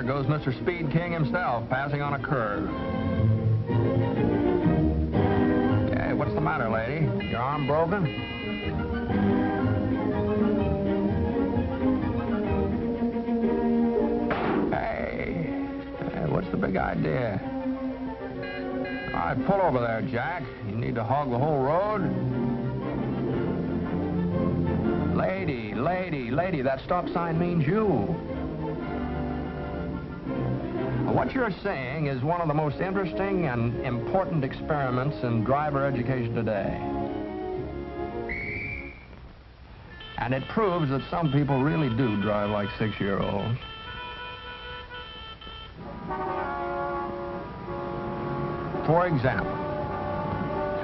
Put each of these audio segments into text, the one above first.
goes Mr. Speed King himself, passing on a curve. Hey, what's the matter, lady? Your arm broken? Hey, what's the big idea? All right, pull over there, Jack. You need to hog the whole road? Lady, that stop sign means you. What you're saying is one of the most interesting and important experiments in driver education today. And it proves that some people really do drive like 6-year-olds. For example,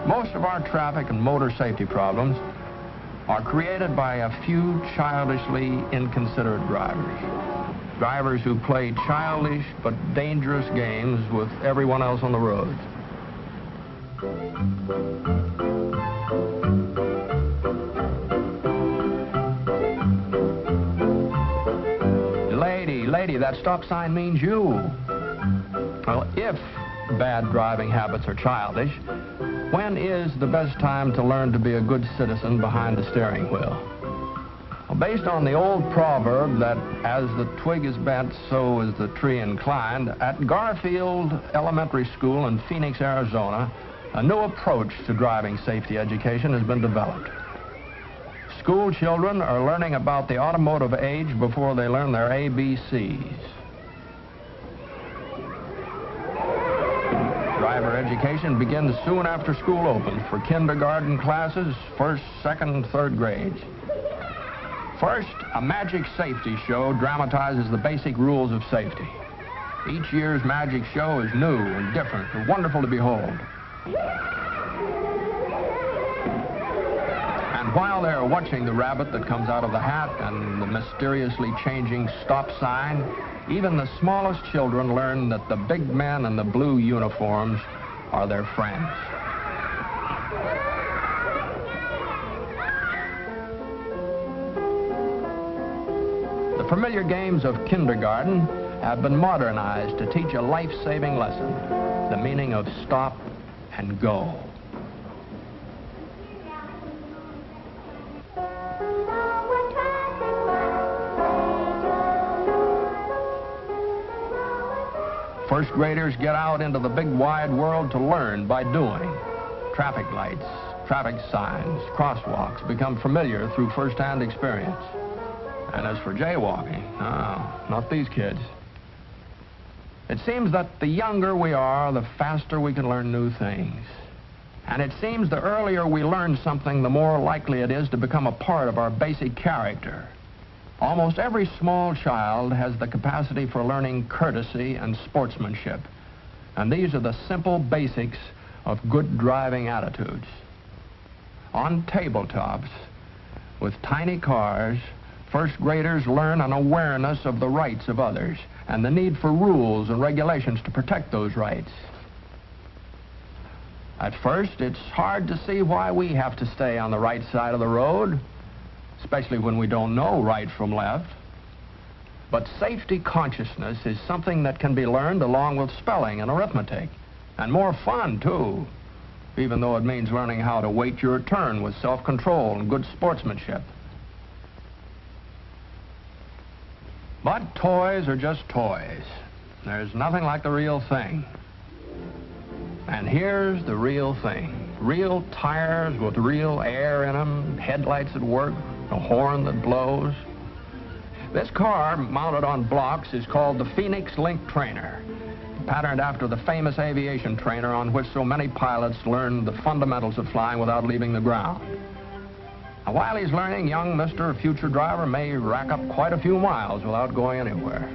most of our traffic and motor safety problems are created by a few childishly inconsiderate drivers. Drivers who play childish but dangerous games with everyone else on the road. Lady, that stop sign means you. Well, if bad driving habits are childish, when is the best time to learn to be a good citizen behind the steering wheel? Well, based on the old proverb that as the twig is bent, so is the tree inclined, at Garfield Elementary School in Phoenix, Arizona, a new approach to driving safety education has been developed. School children are learning about the automotive age before they learn their ABCs. Driver education begins soon after school opens for kindergarten classes, first, second, and third grades. First, a magic safety show dramatizes the basic rules of safety. Each year's magic show is new and different and wonderful to behold. And while they're watching the rabbit that comes out of the hat and the mysteriously changing stop sign, even the smallest children learn that the big men in the blue uniforms are their friends. The familiar games of kindergarten have been modernized to teach a life-saving lesson, the meaning of stop and go. First graders get out into the big wide world to learn by doing. Traffic lights, traffic signs, crosswalks become familiar through first-hand experience. And as for jaywalking, not these kids. It seems that the younger we are, the faster we can learn new things. And it seems the earlier we learn something, the more likely it is to become a part of our basic character. Almost every small child has the capacity for learning courtesy and sportsmanship. And these are the simple basics of good driving attitudes. On tabletops, with tiny cars, first graders learn an awareness of the rights of others and the need for rules and regulations to protect those rights. At first, it's hard to see why we have to stay on the right side of the road, especially when we don't know right from left. But safety consciousness is something that can be learned along with spelling and arithmetic, and more fun, too, even though it means learning how to wait your turn with self-control and good sportsmanship. But toys are just toys. There's nothing like the real thing. And here's the real thing. Real tires with real air in them, headlights that work, a horn that blows. This car, mounted on blocks, is called the Phoenix Link Trainer, patterned after the famous aviation trainer on which so many pilots learned the fundamentals of flying without leaving the ground. Now, while he's learning, young Mr. Future Driver may rack up quite a few miles without going anywhere.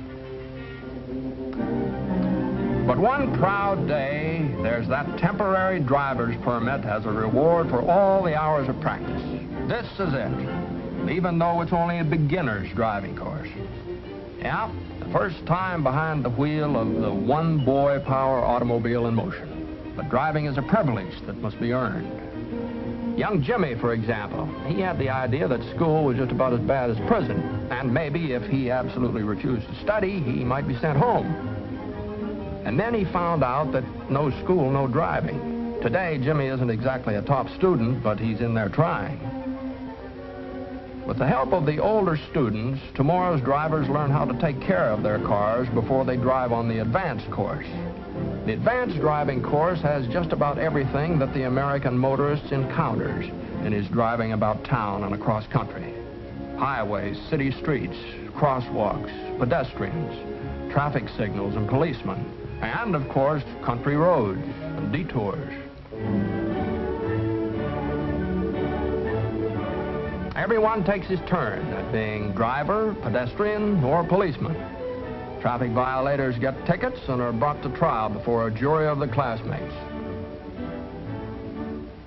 But one proud day, there's that temporary driver's permit as a reward for all the hours of practice. This is it, even though it's only a beginner's driving course. Yeah, the first time behind the wheel of the one-boy power automobile in motion. But driving is a privilege that must be earned. Young Jimmy, for example, he had the idea that school was just about as bad as prison, and maybe if he absolutely refused to study, he might be sent home. And then he found out that no school, no driving. Today, Jimmy isn't exactly a top student, but he's in there trying. With the help of the older students, tomorrow's drivers learn how to take care of their cars before they drive on the advanced course. The advanced driving course has just about everything that the American motorist encounters in his driving about town and across country. Highways, city streets, crosswalks, pedestrians, traffic signals and policemen, and of course, country roads and detours. Everyone takes his turn at being driver, pedestrian, or policeman. Traffic violators get tickets and are brought to trial before a jury of the classmates.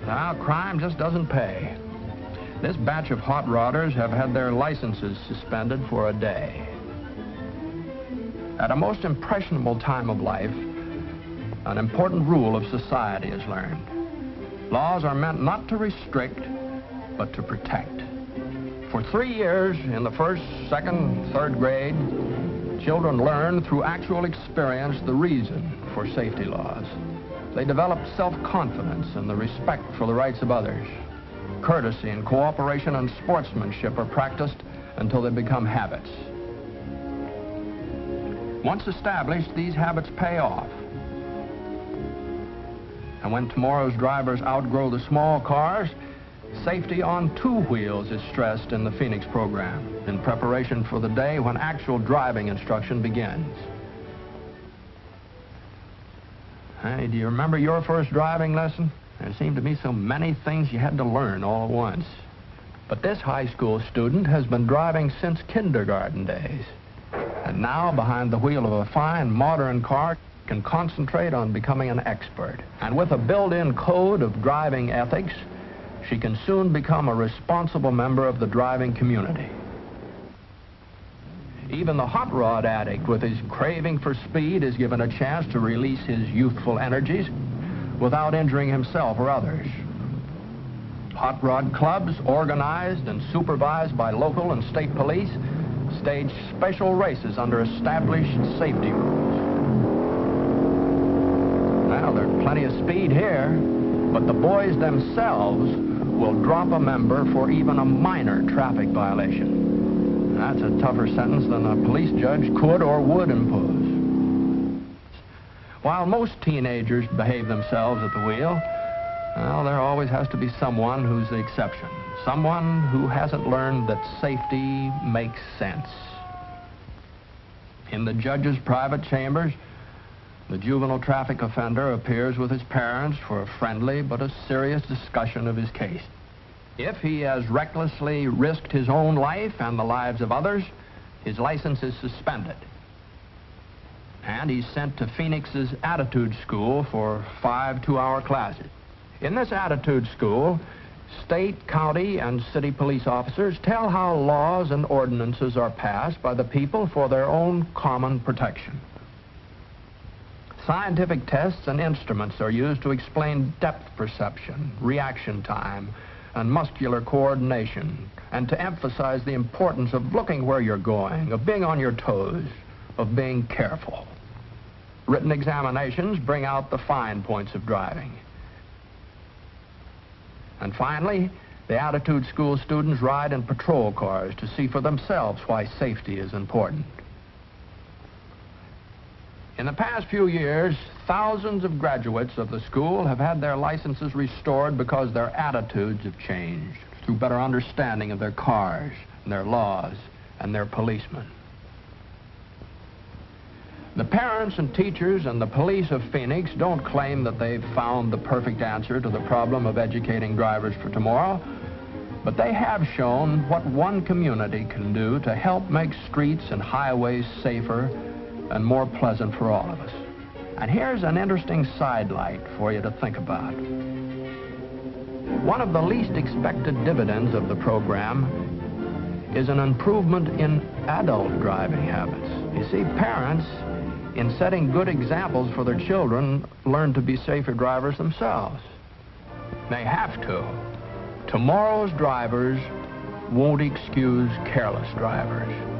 Now, crime just doesn't pay. This batch of hot rodders have had their licenses suspended for a day. At a most impressionable time of life, an important rule of society is learned. Laws are meant not to restrict, but to protect. For 3 years, in the first, second, third grade, children learn through actual experience the reason for safety laws. They develop self-confidence and the respect for the rights of others. Courtesy and cooperation and sportsmanship are practiced until they become habits. Once established, these habits pay off. And when tomorrow's drivers outgrow the small cars, safety on 2 wheels is stressed in the Phoenix program in preparation for the day when actual driving instruction begins. Hey, do you remember your first driving lesson? There seemed to be so many things you had to learn all at once. But this high school student has been driving since kindergarten days. And now, behind the wheel of a fine, modern car, can concentrate on becoming an expert. And with a built-in code of driving ethics, she can soon become a responsible member of the driving community. Even the hot rod addict with his craving for speed is given a chance to release his youthful energies without injuring himself or others. Hot rod clubs, organized and supervised by local and state police, stage special races under established safety rules. Well, there's plenty of speed here, but the boys themselves will drop a member for even a minor traffic violation. That's a tougher sentence than a police judge could or would impose. While most teenagers behave themselves at the wheel, well, there always has to be someone who's the exception. Someone who hasn't learned that safety makes sense. In the judge's private chambers, the juvenile traffic offender appears with his parents for a friendly but a serious discussion of his case. If he has recklessly risked his own life and the lives of others, his license is suspended. And he's sent to Phoenix's Attitude School for 5 2-hour classes. In this Attitude School, state, county, and city police officers tell how laws and ordinances are passed by the people for their own common protection. Scientific tests and instruments are used to explain depth perception, reaction time, and muscular coordination, and to emphasize the importance of looking where you're going, of being on your toes, of being careful. Written examinations bring out the fine points of driving. And finally, the Attitude School students ride in patrol cars to see for themselves why safety is important. In the past few years, thousands of graduates of the school have had their licenses restored because their attitudes have changed through better understanding of their cars, and their laws, and their policemen. The parents and teachers and the police of Phoenix don't claim that they've found the perfect answer to the problem of educating drivers for tomorrow, but they have shown what one community can do to help make streets and highways safer and more pleasant for all of us. And here's an interesting sidelight for you to think about. One of the least expected dividends of the program is an improvement in adult driving habits. You see, parents, in setting good examples for their children, learn to be safer drivers themselves. They have to. Tomorrow's drivers won't excuse careless drivers.